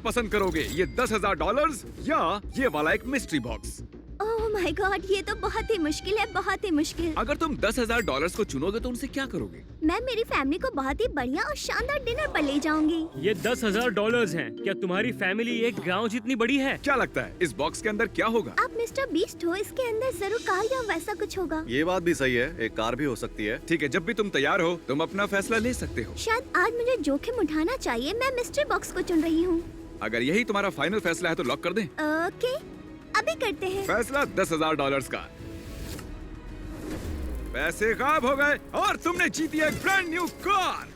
पसंद करोगे, ये $10,000 या ये वाला एक mystery box? Oh my God, ये तो बहुत ही मुश्किल है, बहुत ही मुश्किल। अगर तुम $10,000 को चुनोगे तो उनसे क्या करोगे? मैं मेरी फैमिली को बहुत ही बढ़िया और शानदार डिनर पर ले जाऊंगी। ये $10,000 हैं। क्या तुम्हारी फैमिली एक गांव जितनी बड़ी है? क्या लगता है इस बॉक्स के अंदर क्या होगा? आप मिस्टर बीस्ट हो, इसके अंदर जरूर कार या वैसा कुछ होगा। ये बात भी सही है, एक कार भी हो सकती है। ठीक है, जब भी तुम तैयार हो तुम अपना फैसला ले सकते हो। शायद आज मुझे जोखिम उठाना चाहिए, मैं मिस्ट्री बॉक्स को चुन रही हूँ। अगर यही तुम्हारा फाइनल फैसला है तो लॉक कर दें। ओके, अभी करते हैं। फैसला $10,000 का। पैसे गायब हो गए और तुमने जीती एक ब्रांड न्यू कार।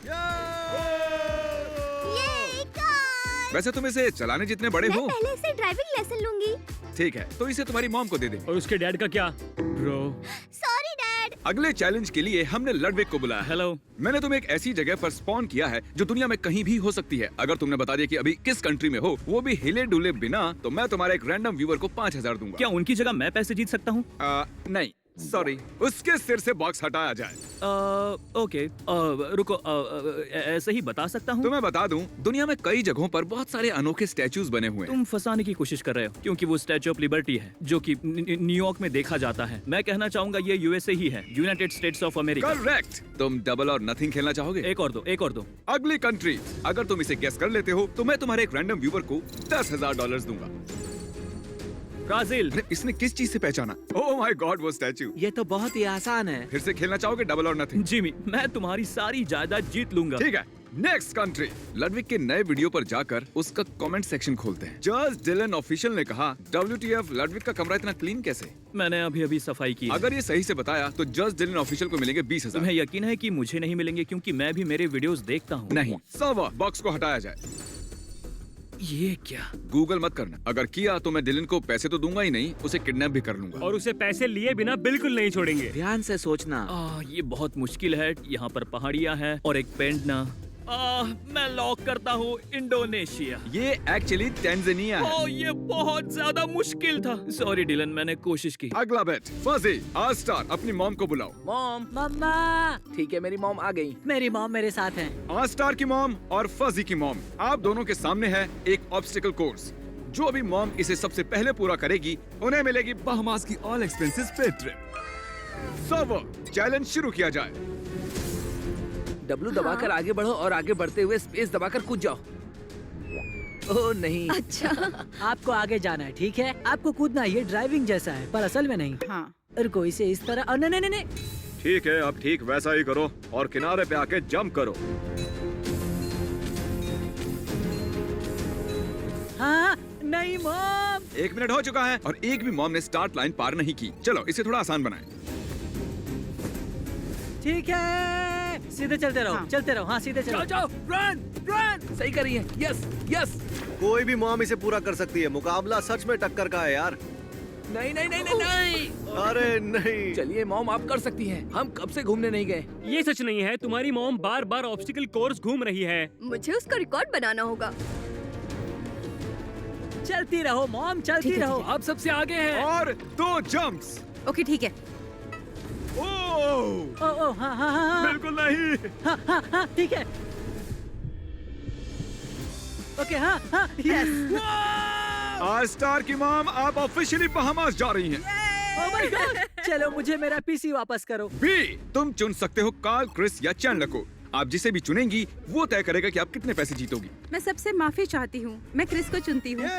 ये कार! वैसे तुम इसे चलाने जितने बड़े मैं हो। पहले से ड्राइविंग लेसन लूंगी। ठीक है, तो इसे तुम्हारी मॉम को दे देंगे। और उसके डैड का क्या? Bro, sorry dad. अगले चैलेंज के लिए हमने लडविक को बुलाया है। हेलो। मैंने तुम्हें एक ऐसी जगह पर स्पॉन किया है जो दुनिया में कहीं भी हो सकती है। अगर तुमने बता दिया कि अभी किस कंट्री में हो, वो भी हिले डुले बिना, तो मैं तुम्हारे एक रैंडम व्यूअर को 5,000 दूंगा। क्या उनकी जगह मैं पैसे जीत सकता हूँ? नहीं, सॉरी, उसके सिर से बॉक्स हटाया जाए। ओके, रुको, ऐसे ही बता सकता हूँ। तो मैं बता दूं, दुनिया में कई जगहों पर बहुत सारे अनोखे स्टैचूज बने हुए हैं। तुम फंसाने की कोशिश कर रहे हो क्योंकि वो स्टैचू ऑफ लिबर्टी है जो कि न्यूयॉर्क में देखा जाता है। मैं कहना चाहूंगा ये यूएसए ही है, United states of America. Correct. तुम डबल और नथिंग खेलना चाहोगे? एक और दो। अगली कंट्री। अगर तुम इसे गेस कर लेते हो तो मैं तुम्हारे एक रैंडम व्यूअर को $10,000 दूंगा। ब्राजील। अरे, इसने किस चीज से पहचाना? ओह माय गॉड, वो स्टैचू। ये तो बहुत ही आसान है। फिर से खेलना चाहोगे डबल और नथिंग? जिमी, मैं तुम्हारी सारी जायदाद जीत लूंगा। ठीक है, नेक्स्ट कंट्री। लडविक के नए वीडियो पर जाकर उसका कमेंट सेक्शन खोलते हैं। जज डिलन ऑफिशियल ने कहा, WTF, लडविक का कमरा इतना क्लीन कैसे? मैंने अभी सफाई की है। अगर ये सही से बताया तो जज डिलन ऑफिशियल को मिलेंगे 20,000। तुम्हें यकीन है कि मुझे नहीं मिलेंगे क्योंकि मैं भी मेरे वीडियोस देखता हूँ। नहीं, सर्वर बॉक्स को हटाया जाए। ये क्या? गूगल मत करना। अगर किया तो मैं डिलन को पैसे तो दूंगा ही नहीं, उसे किडनैप भी कर लूंगा। और उसे पैसे लिए बिना बिल्कुल नहीं छोड़ेंगे। ध्यान से सोचना। ये बहुत मुश्किल है। यहाँ पर पहाड़ियाँ हैं और एक पेंडना। मैं लॉक करता हूँ इंडोनेशिया। ये एक्चुअली टैंजानिया है। ये बहुत ज्यादा मुश्किल था। सॉरी डिलन, मैंने कोशिश की। अगला बेट, फजी, स्टार, अपनी मॉम को बुलाओ। मॉम, मम्मा। ठीक है, मेरी मॉम आ गई। मेरी मॉम मेरे साथ है। स्टार की मॉम और फजी की मॉम, आप दोनों के सामने है एक ऑब्स्टिकल कोर्स। जो भी मॉम इसे सबसे पहले पूरा करेगी उन्हें मिलेगी बहामास की all expenses paid trip. Server, challenge शुरू किया जाए। W दबाकर आगे बढ़ो और आगे बढ़ते हुए स्पेस दबाकर कूद जाओ। ओह नहीं। अच्छा। आपको आगे जाना है, ठीक है? आपको कूदना ये ड्राइविंग जैसा है, पर असल में नहीं। हाँ। रुको, इसे इस तरह। नहीं नहीं नहीं। ठीक है, अब ठीक वैसा ही करो और किनारे पे आके जंप करो। हाँ, नहीं मॉम। 1 मिनट हो चुका है और एक भी मॉम ने स्टार्ट लाइन पार नहीं की। चलो इसे थोड़ा आसान बनाएं। ठीक है, सीधे चलते रहो। हाँ। चलते रहो। हाँ, सीधे चलो। जाओ, रन। सही करी है। यस। कोई भी मॉम इसे पूरा कर सकती है। मुकाबला सच में टक्कर का है यार। नहीं। अरे नहीं। चलिए मॉम, आप कर सकती हैं। हम कब से घूमने नहीं गए। ये सच नहीं है। तुम्हारी मॉम बार बार ऑब्स्टिकल कोर्स घूम रही है। मुझे उसका रिकॉर्ड बनाना होगा। चलती रहो मॉम, चलती रहो। आप सबसे आगे हैं। और 2 जंप्स। ओके, ठीक है। ओह, ओ हाँ, बिल्कुल नहीं। हाँ, ठीक है। ओके, हाँ, यस। स्टार की मॉम, आप ऑफिशियली बहामास जा रही हैं। Oh my God. चलो, मुझे मेरा पीसी वापस करो। बी, तुम चुन सकते हो कार्ल, क्रिस या चैंडलर को। आप जिसे भी चुनेंगी वो तय करेगा कि आप कितने पैसे जीतोगी। मैं सबसे माफी चाहती हूँ, मैं क्रिस को चुनती हूँ।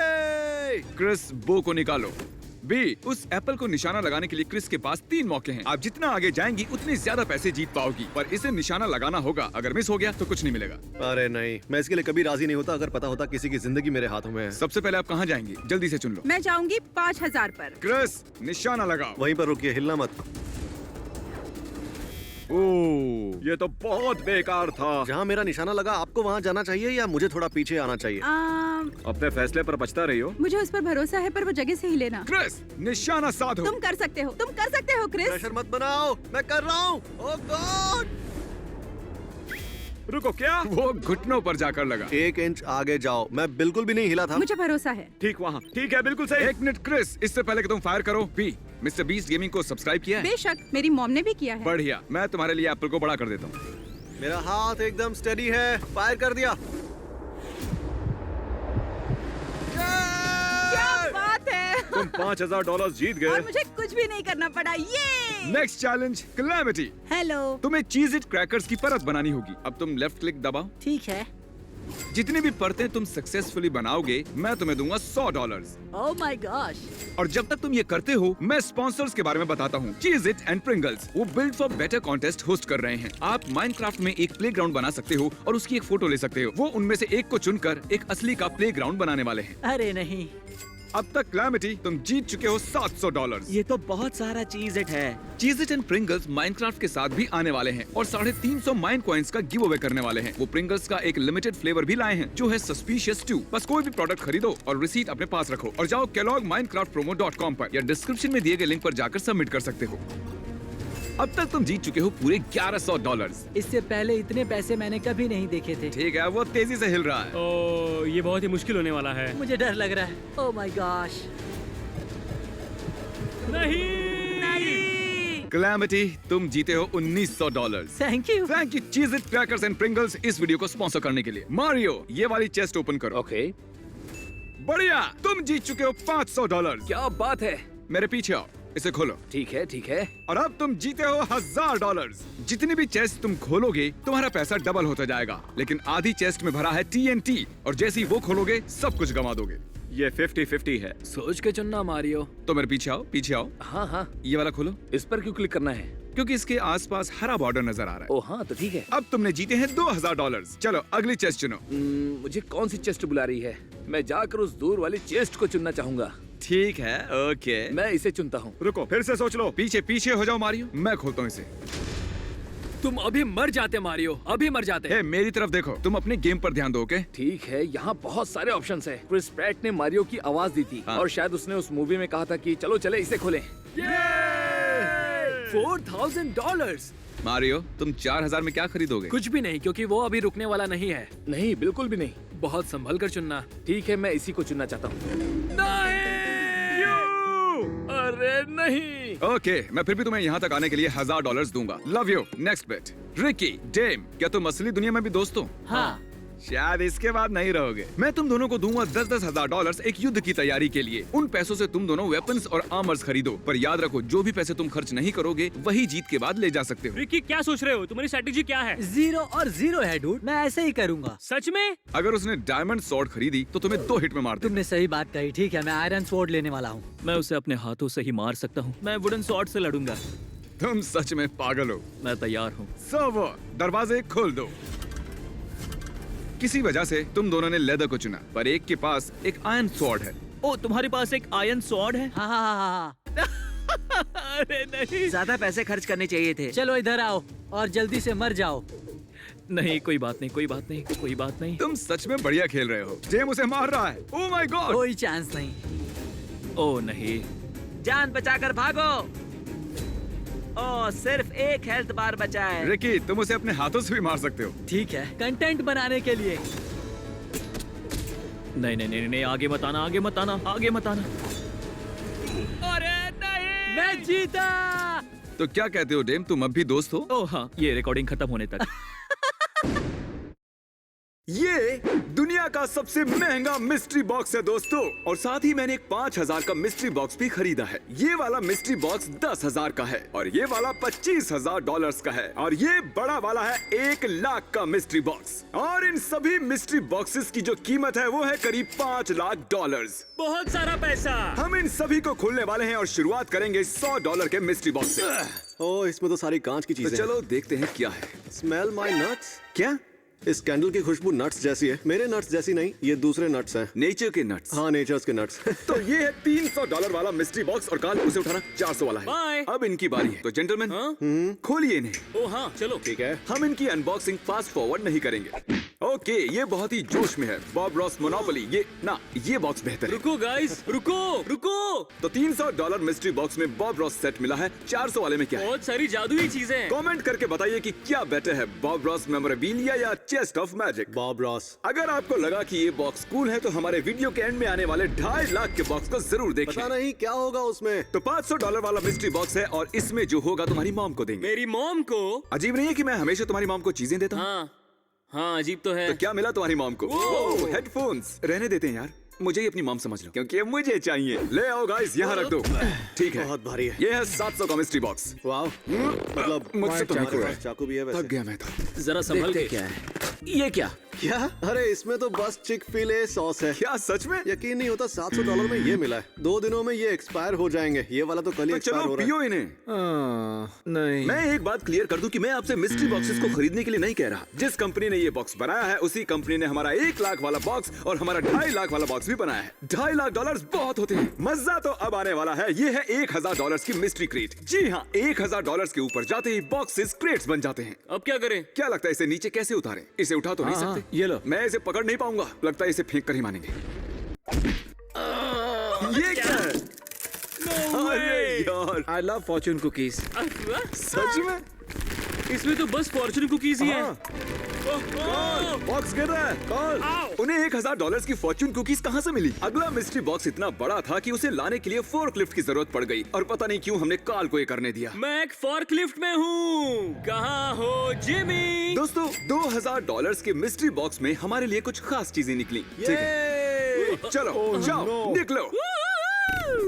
क्रिस, बो को निकालो। बी, उस एप्पल को निशाना लगाने के लिए क्रिस के पास 3 मौके हैं। आप जितना आगे जाएंगी उतनी ज्यादा पैसे जीत पाओगी, पर इसे निशाना लगाना होगा। अगर मिस हो गया तो कुछ नहीं मिलेगा। अरे नहीं, मैं इसके लिए कभी राजी नहीं होता। अगर पता होता किसी की जिंदगी मेरे हाथों में है। सबसे पहले आप कहाँ जाएंगी? जल्दी से चुन लो। मैं जाऊंगी 5,000 पर। क्रिस, निशाना लगाओ। वहीं पर रुकिए, हिलना मत। ओह, ये तो बहुत बेकार था। जहाँ मेरा निशाना लगा, आपको वहाँ जाना चाहिए या मुझे थोड़ा पीछे आना चाहिए? अपने फैसले पर पछता रही हो? मुझे उस पर भरोसा है, पर वो जगह से ही लेना। क्रिस, निशाना साधो। तुम कर सकते हो क्रिस। प्रेशर मत बनाओ, मैं कर रहा हूँ। ओह गॉड। रुको, क्या? वो घुटनों पर जाकर लगा। 1 इंच आगे जाओ। मैं बिल्कुल भी नहीं हिला था। मुझे भरोसा है। ठीक वहाँ। ठीक है, बिल्कुल सही। 1 मिनट क्रिस, इससे पहले कि तुम फायर करो, बी, मिस्टर बीस्ट गेमिंग को सब्सक्राइब किया है? बेशक, मेरी मॉम ने भी किया है। बढ़िया, मैं तुम्हारे लिए एप्पल को बड़ा कर देता हूँ। मेरा हाथ एकदम स्टेडी है। फायर कर दिया। तुम $5000 जीत और गए। मुझे कुछ भी नहीं करना पड़ा। ये नेक्स्ट चैलेंज कैलेमिटी। हेलो। तुम्हें चीज इट क्रैकर्स की परत बनानी होगी। अब तुम लेफ्ट क्लिक दबाओ। ठीक है। जितनी भी परतें तुम सक्सेसफुली बनाओगे मैं तुम्हें दूंगा $100। Oh my gosh. और जब तक तुम ये करते हो मैं स्पॉन्सर्स के बारे में बताता हूँ। चीज इट एंड प्रिंगल्स वो build for better contest host कर रहे हैं। आप माइनक्राफ्ट में एक प्लेग्राउंड बना सकते हो और उसकी एक फोटो ले सकते हो। वो उनमें से एक को चुनकर एक असली का प्लेग्राउंड बनाने वाले हैं। अरे नहीं। अब तक कैलेमिटी तुम जीत चुके हो $700। ये तो बहुत सारा चीज इट है। चीज इट एंड प्रिंगल्स माइनक्राफ्ट के साथ भी आने वाले हैं और 350 माइन कॉइन्स का गिव अवे करने वाले हैं। वो प्रिंगल्स का एक लिमिटेड फ्लेवर भी लाए हैं जो है सस्पिशियस 2। बस कोई भी प्रोडक्ट खरीदो और रिसीट अपने पास रखो और जाओ kelloggminecraftpromo.com पर या डिस्क्रिप्शन में दिए गए लिंक पर जाकर सबमिट कर सकते हो। अब तक तुम जीत चुके हो पूरे $1100। इससे पहले इतने पैसे मैंने कभी नहीं देखे थे। ठीक है, वो तेजी से हिल रहा है। ओ, ये बहुत ही मुश्किल होने वाला है। मुझे डर लग रहा है। Oh my gosh. नहीं। कैलेमिटी तुम जीते हो $1900। Thank you. थैंक यू चीज इट क्रैकर्स एंड प्रिंगल्स इस वीडियो को स्पॉन्सर करने के लिए। मारियो ये वाली चेस्ट ओपन करो। ओके, बढ़िया, तुम जीत चुके हो $500। क्या बात है। मेरे पीछे आओ, इसे खोलो। ठीक है, ठीक है। और अब तुम जीते हो $1000। जितनी भी चेस्ट तुम खोलोगे तुम्हारा पैसा डबल होता जाएगा, लेकिन आधी चेस्ट में भरा है TNT और जैसे ही वो खोलोगे सब कुछ गंवा दोगे। ये 50-50 है। सोच के चुनना मारियो। तो मेरे पीछे आओ, पीछे आओ। हाँ हाँ, ये वाला खोलो इस पर क्यों क्लिक करना है? क्योंकि इसके आसपास हरा बॉर्डर नजर आ रहा है। ओ हाँ, तो ठीक है। अब तुमने जीते हैं $2000। चलो अगली चेस्ट चुनो। मुझे कौन सी चेस्ट बुला रही है? मैं जाकर उस दूर वाली चेस्ट को चुनना चाहूंगा। ठीक है, ओके। मैं इसे चुनता हूँ। रुको, फिर से सोच लो। पीछे पीछे हो जाओ मारियो, मैं खोलता हूँ इसे। तुम अभी मर जाते मारियो, अभी मर जाते। हे, मेरी तरफ देखो, तुम अपने गेम पर ध्यान दो, ओके? ठीक है, यहाँ बहुत सारे ऑप्शंस हैं। क्रिस प्रैट ने मारियो की आवाज दी थी हाँ। और शायद उसने उस मूवी में कहा था कि चलो चले इसे खोलें। $4000। मारियो तुम 4000 में क्या खरीदोगे? कुछ भी नहीं, क्योंकि वो अभी रुकने वाला नहीं है। नहीं, बिल्कुल भी नहीं। बहुत संभल कर चुनना। ठीक है, मैं इसी को चुनना चाहता हूँ। नहीं! अरे नहीं। ओके, मैं फिर भी तुम्हें यहाँ तक आने के लिए $1000 दूंगा। Love you. Next bet. Ricky, damn, क्या तुम असली दुनिया में भी दोस्त हो? हाँ। शायद इसके बाद नहीं रहोगे। मैं तुम दोनों को दूंगा $10,000 एक युद्ध की तैयारी के लिए। उन पैसों से तुम दोनों वेपन्स और आर्मर्स खरीदो, पर याद रखो जो भी पैसे तुम खर्च नहीं करोगे वही जीत के बाद ले जा सकते हो। रिकी क्या सोच रहे हो? तुम्हारी स्ट्रेटेजी क्या है? 0 और 0 है डूड। मैं ऐसे ही करूंगा। सच में? अगर उसने डायमंड स्वॉर्ड खरीदी तो तुम्हें 2 हिट में मार देगा। तुमने सही बात कही। ठीक है, मैं आयरन स्वॉर्ड लेने वाला हूँ। मैं उसे अपने हाथों से ही मार सकता हूँ। मैं वुडन स्वॉर्ड से लड़ूंगा। तुम सच में पागल हो। मैं तैयार हूँ। सर्वर, दरवाजे खोल दो। किसी वजह से तुम दोनों ने लेदर को चुना, पर एक के पास एक आयरन स्वॉर्ड है। ओ, तुम्हारे पास एक आयरन स्वॉर्ड है? हाँ हाँ हाँ हाँ। अरे नहीं। ज्यादा पैसे खर्च करने चाहिए थे। चलो इधर आओ और जल्दी से मर जाओ। नहीं, कोई बात नहीं, कोई बात नहीं, कोई बात नहीं। तुम सच में बढ़िया खेल रहे हो। जेम उसे मार रहा है। Oh my God. कोई चांस नहीं। ओ नहीं। जान बचाकर भागो। ओ, सिर्फ एक हेल्थ बार बचा है। रिकी, तुम उसे अपने हाथों से भी मार सकते हो। ठीक है, कंटेंट बनाने के लिए। नहीं नहीं नहीं नहीं, आगे मत आना, आगे मत आना, आगे मत आना। अरे नहीं। मैं जीता। तो क्या कहते हो डेम, तुम अब भी दोस्त हो? ओ हाँ, ये रिकॉर्डिंग खत्म होने तक। ये दुनिया का सबसे महंगा मिस्ट्री बॉक्स है दोस्तों, और साथ ही मैंने एक 5000 का मिस्ट्री बॉक्स भी खरीदा है। ये वाला मिस्ट्री बॉक्स 10,000 का है और ये वाला $25,000 का है और ये बड़ा वाला है 1 लाख का मिस्ट्री बॉक्स। और इन सभी मिस्ट्री बॉक्सेस की जो कीमत है वो है करीब $5 लाख। बहुत सारा पैसा। हम इन सभी को खोलने वाले हैं और शुरुआत करेंगे $100 के मिस्ट्री बॉक्स से। ओह, इसमें तो सारी कांच की तो चीजें चलो देखते हैं क्या है। Smell my nuts. क्या? इस कैंडल की खुशबू नट्स जैसी है। मेरे नट्स जैसी नहीं, ये दूसरे नट्स हैं। नेचर के नट्स। हाँ, नेचर्स के नट्स। तो ये है $300 वाला मिस्ट्री बॉक्स और काल उसे उठाना 400 वाला है। बाय। अब इनकी बारी है, तो जेंटलमैन खोलिए इन्हें। ओ हाँ, चलो। ठीक है। हम इनकी अनबॉक्सिंग फास्ट फॉरवर्ड नहीं करेंगे। ओके, ये बहुत ही जोश में है। Bob Ross monopoly. ये बॉक्स बेहतर है। रुको गाइस, रुको रुको। तो $300 मिस्ट्री बॉक्स में बॉब रॉस सेट मिला है। 400 वाले में क्या है? बहुत सारी जादुई चीजें हैं। कमेंट करके बताइए कि क्या बेटर है, बॉब रॉस मेमोरेबिलिया या chest of magic. Bob Ross. अगर आपको लगा कि ये बॉक्स कूल है तो हमारे वीडियो के एंड में आने वाले 2.5 लाख के बॉक्स को जरूर देखें। पता नहीं क्या होगा उसमें। तो $500 वाला मिस्ट्री बॉक्स है और इसमें जो होगा तुम्हारी मॉम को देंगे। मेरी मॉम को? अजीब नहीं है कि मैं हमेशा तुम्हारी मॉम को चीजें देता हूँ? हाँ हाँ, अजीब तो है। तो क्या मिला तुम्हारी मॉम को? ओह! हेडफोन्स। रहने देते हैं यार। मुझे ही अपनी मॉम समझ लो, क्योंकि ये मुझे चाहिए। ले आओ गाइस, यहाँ रख दो। ठीक है, बहुत भारी है। ये है 700 का मिस्ट्री बॉक्स। वाह, मतलब मुझसे तो तुम्हारे नहीं पास चाकू भी है थक वैसे। गया मैं तो। जरा संभल देखते के। क्या है ये क्या? क्या? अरे इसमें तो बस चिक-फil-A सॉस है। क्या सच में? यकीन नहीं होता, $700 में ये मिला है। 2 दिनों में ये एक्सपायर हो जाएंगे। ये वाला तो कल ही तो एक्सपायर चलो हो रहा पियो इन्हें। नहीं। मैं एक बात क्लियर कर दूं कि मैं आपसे मिस्ट्री बॉक्सेस को खरीदने के लिए नहीं कह रहा। जिस कंपनी ने ये बॉक्स बनाया है, उसी कंपनी ने हमारा 1 लाख वाला बॉक्स और हमारा 2.5 लाख वाला बॉक्स भी बनाया है। $2.5 लाख बहुत होते हैं। मजा तो अब आने वाला है। ये है $1,000 की मिस्ट्री क्रेट। जी हाँ, $1,000 के ऊपर जाते ही बॉक्सेस क्रेट्स बन जाते हैं। अब क्या करें? क्या लगता है इसे नीचे कैसे उतारें? इसे उठा तो नहीं सकते। ये लो। मैं इसे पकड़ नहीं पाऊंगा। लगता है इसे फेंक कर ही मानेंगे। ये क्या है? अरे यार, आई लव फॉर्चून कुकीज। सच में? इसमें तो बस फॉर्चून कुकीज ही है। बॉक्स गिर रहा है। कॉल। उन्हें $1,000 की फॉर्चून कुकीज कहाँ से मिली? अगला मिस्ट्री बॉक्स इतना बड़ा था कि उसे लाने के लिए फोर्कलिफ्ट की जरूरत पड़ गई, और पता नहीं क्यों हमने कार्ल को ये करने दिया। मैं एक फोर्कलिफ्ट में हूँ। कहाँ हो जिमी? दोस्तों, $2,000 के मिस्ट्री बॉक्स में हमारे लिए कुछ खास चीजें निकली। ठीक है, चलो जाओ, निकलो।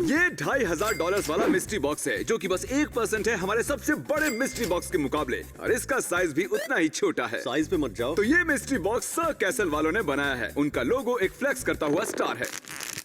ये $2,500 वाला मिस्ट्री बॉक्स है, जो कि बस 1% है हमारे सबसे बड़े मिस्ट्री बॉक्स के मुकाबले, और इसका साइज भी उतना ही छोटा है। साइज पे मत जाओ। तो ये मिस्ट्री बॉक्स सर कैसल वालों ने बनाया है। उनका लोगो एक फ्लेक्स करता हुआ स्टार है।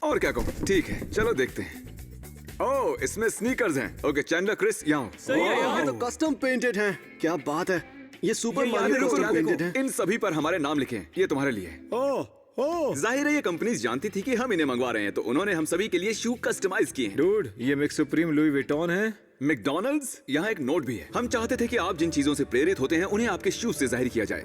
और क्या कहूँ? ठीक है, चलो देखते हैं। ओह, इसमें स्नीकर्स हैं। ओके चैंडलर, क्रिस, यहाँ सही है यार। ये तो कस्टम पेंटेड है। क्या बात है, ये सुपर ये मारियो रुको, कस्टम देखो, पेंटेड है। इन सभी पर हमारे नाम लिखे हैं। ये तुम्हारे लिए है। जाहिर है ये कंपनीज जानती थी कि हम इन्हें मंगवा रहे हैं, तो उन्होंने हम सभी के लिए शू कस्टमाइज किए हैं। डूड, ये मिक्स सुप्रीम लुई विटॉन है। मैकडॉनल्ड्स, यहाँ एक नोट भी है। हम चाहते थे कि आप जिन चीजों से प्रेरित होते हैं उन्हें आपके शूज से जाहिर किया जाए।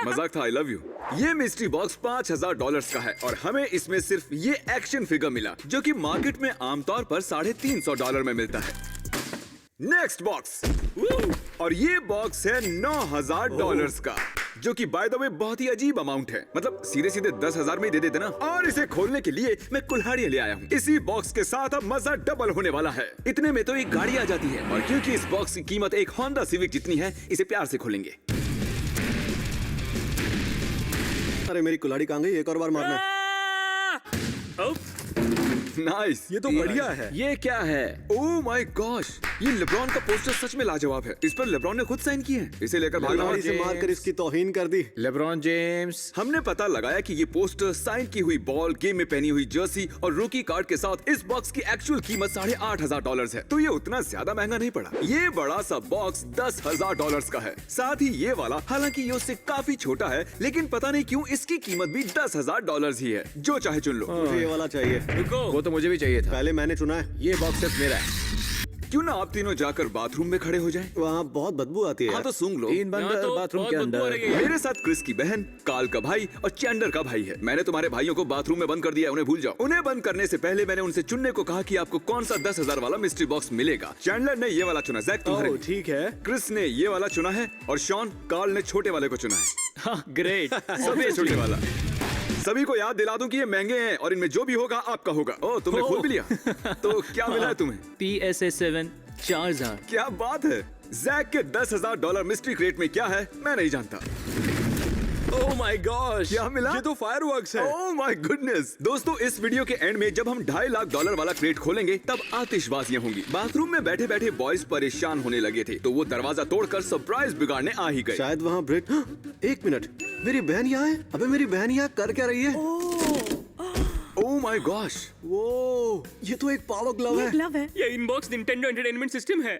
मजाक था, आई लव यू। ये मिस्ट्री बॉक्स $5,000 का है, और हमें इसमें सिर्फ ये एक्शन फिगर मिला, जो कि मार्केट में आमतौर पर $350 में मिलता है। नेक्स्ट बॉक्स, और ये बॉक्स है $9,000 का, जो कि बाय द वे बहुत ही अजीब अमाउंट है। मतलब सीधे सीधे 10,000 में ही दे देते ना। और इसे खोलने के लिए मैं कुल्हाड़ियां ले आया हूँ। इसी बॉक्स के साथ अब मजा डबल होने वाला है। इतने में तो एक गाड़ी आ जाती है, और क्योंकि इस बॉक्स की कीमत एक होंडा सिविक जितनी है, इसे प्यार से खोलेंगे। अरे मेरी कुल्हाड़ी कहाँ गई? एक और बार मारना। नाइस, ये तो बढ़िया है। ये क्या है? ओह माय गॉश, ये लेब्रॉन का पोस्टर सच में लाजवाब है। इस पर लेब्रॉन ने खुद साइन किए हैं। इसे लेकर भागना कुल्हाड़ी से मारकर इसकी तौहीन कर दी। LeBron James. हमने पता लगाया कि ये पोस्टर, साइन की हुई बॉल, गेम में पहनी हुई जर्सी और रूकी कार्ड के साथ इस बॉक्स की एक्चुअल कीमत $8,500 है। तो ये उतना ज्यादा महंगा नहीं पड़ा। ये बड़ा सा बॉक्स $10,000 का है। साथ ही ये वाला, हालांकि ये उससे काफी छोटा है, लेकिन पता नहीं क्यों इसकी कीमत भी $10,000 ही है। जो चाहे चुन लो। मुझे ये वाला चाहिए। रुको। वो तो मुझे भी चाहिए था। पहले मैंने चुना है। ये बॉक्स सिर्फ मेरा है। क्यों ना आप तीनों जाकर बाथरूम में खड़े हो जाएं? वहाँ बहुत बदबू आती है हाँ यार। तो सूंघ लो। 3 बंद यहाँ तो बाथरूम बहुत के बदबू आ अंदर। रही है। मेरे साथ क्रिस की बहन, कार्ल का भाई और चैंडलर का भाई है। मैंने तुम्हारे भाइयों को बाथरूम में बंद कर दिया है, उन्हें भूल जाओ। उन्हें बंद करने से पहले मैंने उनसे चुनने को कहा कि आपको कौन सा 10,000 वाला मिस्ट्री बॉक्स मिलेगा। चैंडलर ने ये वाला चुना, जैक तुम्हारे ओह, लिए। ठीक है। क्रिस ने ये वाला चुना है, और शॉन, कार्ल ने छोटे वाले को चुना है। हाँ, ग्रेट। सबसे छोटे वाला। सभी को याद दिला दूं कि ये महंगे हैं, और इनमें जो भी होगा आपका होगा। ओह, तुमने खोल भी लिया। तो क्या मिला है तुम्हें? PSA 7 4,000। क्या बात है। जैक के $10,000 मिस्ट्री क्रेट में क्या है मैं नहीं जानता। ओह माय गॉश, क्या मिला? ये तो फायरवर्क्स है। Oh my goodness. दोस्तों, इस वीडियो के एंड में जब हम $2.5 लाख वाला क्रेट खोलेंगे, तब आतिशबाजियां होंगी। बाथरूम में बैठे बैठे बॉयज परेशान होने लगे थे, तो वो दरवाजा तोड़कर सरप्राइज बिगाड़ने आ ही गए। शायद वहाँ ब्रिट। एक मिनट, मेरी बहन यहाँ है। अबे मेरी बहन यहाँ कर क्या रही है? ओह माय गॉश, वो ये तो एक पावर ग्लव है। ग्लव है। ये इनबॉक्स निंटेंडो एंटरटेनमेंट सिस्टम है।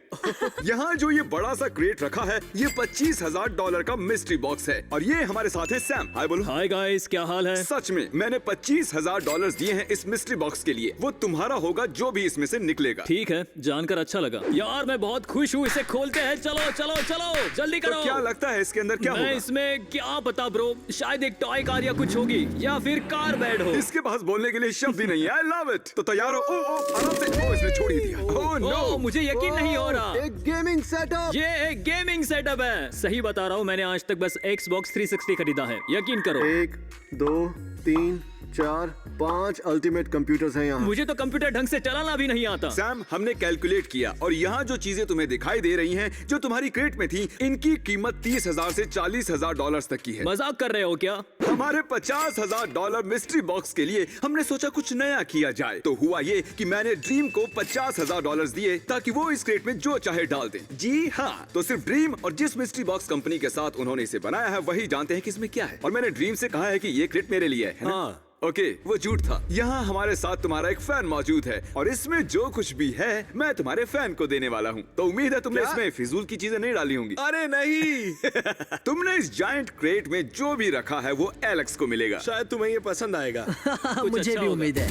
यहाँ जो ये बड़ा सा क्रेट रखा है, ये $25,000 का मिस्ट्री बॉक्स है। और ये हमारे साथ है सैम। हाय बोलो। हाय गाइस, क्या हाल है? सच में मैंने $25,000 दिए हैं इस मिस्ट्री बॉक्स के लिए। वो तुम्हारा होगा जो भी इसमें से निकलेगा। ठीक है, जानकर अच्छा लगा। यार मैं बहुत खुश हूँ। इसे खोलते हैं। चलो चलो चलो, जल्दी करो। तो क्या लगता है इसके अंदर क्या मैं होगा? इसमें क्या पता ब्रो, शायद एक टॉय कार या कुछ होगी, या फिर कार बेड हो। इसके पास बोलने के लिए शब्द ही नहीं है। I love it. तो तैयार हो? ओ आराम से। ओ, इसने छोड़ ही दिया। ओह नो, ओह, मुझे यकीन नहीं हो रहा। एक गेमिंग सेटअप। ये एक गेमिंग सेटअप है। सही बता रहा हूँ, मैंने आज तक बस Xbox 360 खरीदा है। यकीन करो। 1 2 3 4 5 अल्टीमेट कंप्यूटर्स हैं यहाँ। मुझे तो कंप्यूटर ढंग से चलाना भी नहीं आता। सैम, हमने कैलकुलेट किया और यहाँ जो चीजें तुम्हें दिखाई दे रही हैं, जो तुम्हारी क्रेट में थी, इनकी कीमत $30,000 से $40,000 तक की है। मजाक कर रहे हो क्या? हमारे $50,000 मिस्ट्री बॉक्स के लिए हमने सोचा कुछ नया किया जाए। तो हुआ ये कि मैंने ड्रीम को $50,000 दिए ताकि वो इस क्रेट में जो चाहे डाल दे। जी हाँ, तो सिर्फ ड्रीम और जिस मिस्ट्री बॉक्स कंपनी के साथ उन्होंने इसे बनाया है वही जानते हैं कि इसमें क्या है। और मैंने ड्रीम से कहा है कि ये क्रेट मेरे लिए है ना? हाँ। ओके, वो झूठ था। यहाँ हमारे साथ तुम्हारा एक फैन मौजूद है और इसमें जो कुछ भी है मैं तुम्हारे फैन को देने वाला हूँ। तो उम्मीद है तुमने इसमें फिजूल की चीजें नहीं डाली होंगी। अरे नहीं। तुमने इस जायंट क्रेट में जो भी रखा है वो एलेक्स को मिलेगा। शायद तुम्हें ये पसंद आएगा। मुझे अच्छा भी होगा। उम्मीद है।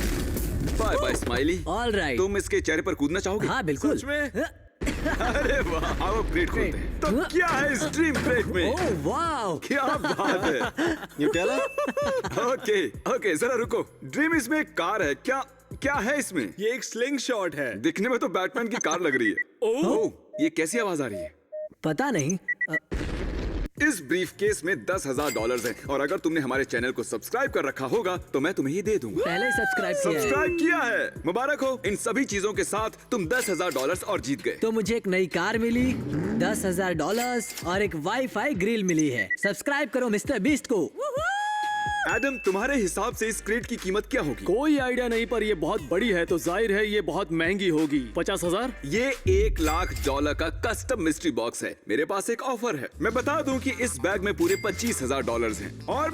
Bye bye smiley. All right. तुम इसके चेहरे पर कूदना चाहोगे? हाँ बिल्कुल। सच में? अरे वाह, आओ क्रेट खोलते हैं। तो क्या है इस ड्रीम क्रेट में? ओह वाह। क्या बात है। न्यूटेला? ओके ओके, जरा रुको। ड्रीम, इसमें एक कार है। क्या क्या है इसमें? ये एक स्लिंग शॉट है। दिखने में तो बैटमैन की कार लग रही है। ओह, ये कैसी आवाज आ रही है? पता नहीं। इस ब्रीफ केस में $10,000 है और अगर तुमने हमारे चैनल को सब्सक्राइब कर रखा होगा तो मैं तुम्हें ये दे दूंगा। पहले सब्सक्राइब किया है। सब्सक्राइब किया है, मुबारक हो। इन सभी चीजों के साथ तुम $10,000 और जीत गए। तो मुझे एक नई कार मिली, $10,000 और एक वाईफाई ग्रिल मिली है। सब्सक्राइब करो मिस्टर बीस्ट को। एडम, तुम्हारे हिसाब से इस क्रेट की कीमत क्या होगी? कोई आइडिया नहीं, पर ये बहुत बड़ी है तो जाहिर है ये बहुत महंगी होगी। 50,000? ये $1,00,000 का कस्टम मिस्ट्री बॉक्स है। मेरे पास एक ऑफर है। मैं बता दूं कि इस बैग में पूरे $25,000 हैं। और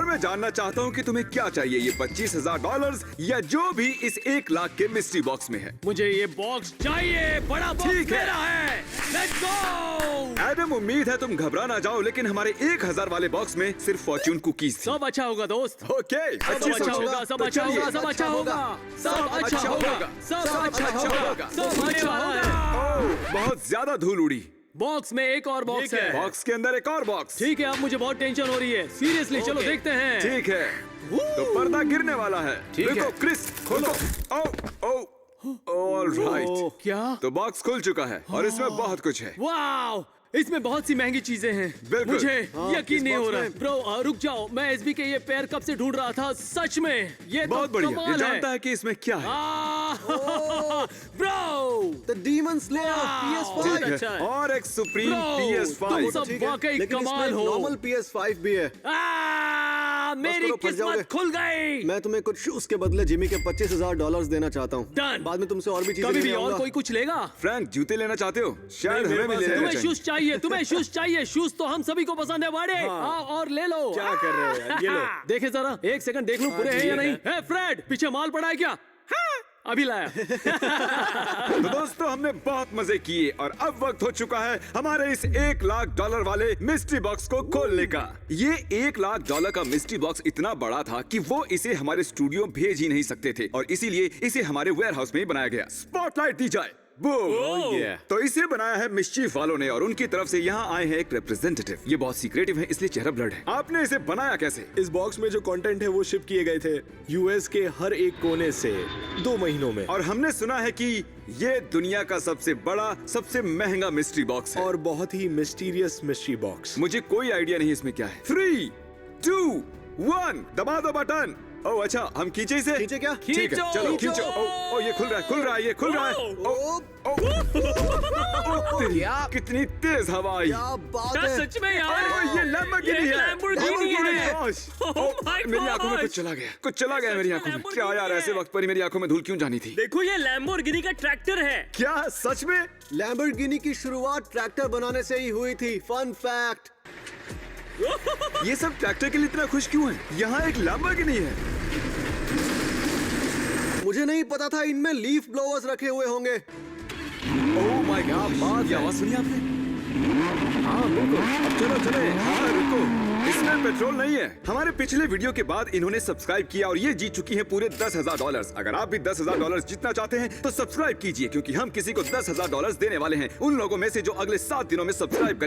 मैं जानना चाहता हूं कि तुम्हें क्या चाहिए, ये $25,000 या जो भी इस 1,00,000 के मिस्ट्री बॉक्स में है। मुझे ये बॉक्स चाहिए। बड़ा बॉक्स ठीक है। मेरा है। Let's go. एडम, उम्मीद है तुम घबरा ना जाओ, लेकिन हमारे 1,000 वाले बॉक्स में सिर्फ फॉर्चून कुकीज थी। सब अच्छा होगा दोस्त। ओके, सब अच्छा होगा, सब अच्छा होगा, सब अच्छा होगा, सब अच्छा होगा, सब अच्छा होगा, सब अच्छा होगा। ओह, बहुत ज्यादा धूल उड़ी। बॉक्स में एक और बॉक्स है। बॉक्स के अंदर एक और बॉक्स। ठीक है, अब मुझे बहुत टेंशन हो रही है। सीरियसली, चलो देखते हैं। ठीक है, तो पर्दा गिरने वाला है। देखो क्रिस, खोलो। All right. क्या? तो बॉक्स खुल चुका है और इसमें बहुत कुछ है। वाओ, इसमें बहुत सी महंगी चीजें हैं। बिल्कुल। मुझे हाँ, यकीन इस नहीं हो बॉक्स रहा। में- ब्रो रुक जाओ, मैं एसबी के ये पैर कब से ढूंढ रहा था। सच में ये तो बहुत बढ़िया। ये कमाल जानता है कि इसमें क्या है। ब्रो द डीमन स्लेयर बहुत PS5। अच्छा है। और एक सुप्रीम Bro, PS5। तुम सब वाकई लेकिन कमाल इसमें हो। नॉर्मल PS5 भी है। मेरी करो, फंस जाओगे। किस्मत खुल गई। मैं तुम्हें कुछ शूज के बदले जिमी के $25,000 देना चाहता हूँ। Done। बाद में तुमसे और भी चीजें कभी भी लेने और आऊंगा। कोई कुछ लेगा? फ्रैंक, जूते लेना चाहते हो? शायद मेरे हमें भी पास ले है। लेना तुम्हें चाहिए। शूज चाहिए, तुम्हें शूज चाहिए। शूज तो हम सभी को पसंद है बड़े। आओ और ले लो। क्या कर रहे हो यार? ये लो। देखे जरा, एक सेकंड देख लूं पूरे हैं या नहीं। है फ्रेड, पीछे माल पड़ा है क्या? हाँ, अभी लाया। तो दोस्तों, हमने बहुत मजे किए और अब वक्त हो चुका है हमारे इस $1,00,000 वाले मिस्ट्री बॉक्स को खोलने का। ये $1,00,000 का मिस्ट्री बॉक्स इतना बड़ा था कि वो इसे हमारे स्टूडियो भेज ही नहीं सकते थे और इसीलिए इसे हमारे वेयरहाउस में ही बनाया गया। स्पॉटलाइट दी जाए। yeah। तो इसे बनाया है मिस्चीफ वालों ने और उनकी तरफ से यहाँ आए हैं एक रिप्रेजेंटेटिव। ये बहुत सीक्रेटिव है इसलिए चेहरा ब्लर्ड है। आपने इसे बनाया कैसे? इस बॉक्स में जो कंटेंट है वो शिप किए गए थे यूएस के हर एक कोने से 2 महीनों में। और हमने सुना है कि ये दुनिया का सबसे बड़ा, सबसे महंगा मिस्ट्री बॉक्स है। और बहुत ही मिस्टीरियस मिस्ट्री बॉक्स। मुझे कोई आइडिया नहीं इसमें क्या है। 3, 2, 1, दबा दो बटन। ओह अच्छा, हम खींचे इसे? खींचे क्या? ठीक है, चलो खींचो। ओ ये खुल रहा है, खुल रहा है, ये खुल रहा है। कितनी तेज हवा आई। क्या बात है। सच में यार, ओह, ये लैम्बोर्गिनी है। लैम्बोर्गिनी है। Gosh! Oh my मेरी आंखों में God! कुछ चला गया, कुछ चला गया मेरी आंखों में। Lamborghini क्या यार, ऐसे है। वक्त पर ही मेरी आंखों में धूल क्यों जानी थी? देखो, ये लैम्बोर्गिनी का ट्रैक्टर है। क्या सच में? लैम्बोर्गिनी की शुरुआत ट्रैक्टर बनाने से ही हुई थी। Fun fact. ये सब ट्रैक्टर के लिए इतना खुश क्यों है? यहाँ एक लैम्बोर्गिनी है। मुझे नहीं पता था इनमें लीफ ब्लोअर्स रखे हुए होंगे। ओह माय गॉड, ये आवाज सुनी आपने? हाँ बिल्कुल। अब चलो चले। हाँ रुको, इसमें पेट्रोल नहीं है। हमारे पिछले वीडियो के बाद इन्होंने सब्सक्राइब किया और ये जीत चुकी हैं पूरे $10,000। अगर आप भी $10,000 जीतना चाहते हैं तो सब्सक्राइब कीजिए, क्योंकि हम किसी को $10,000 देने वाले हैं उन लोगों में से जो अगले 7 दिनों में सब्सक्राइब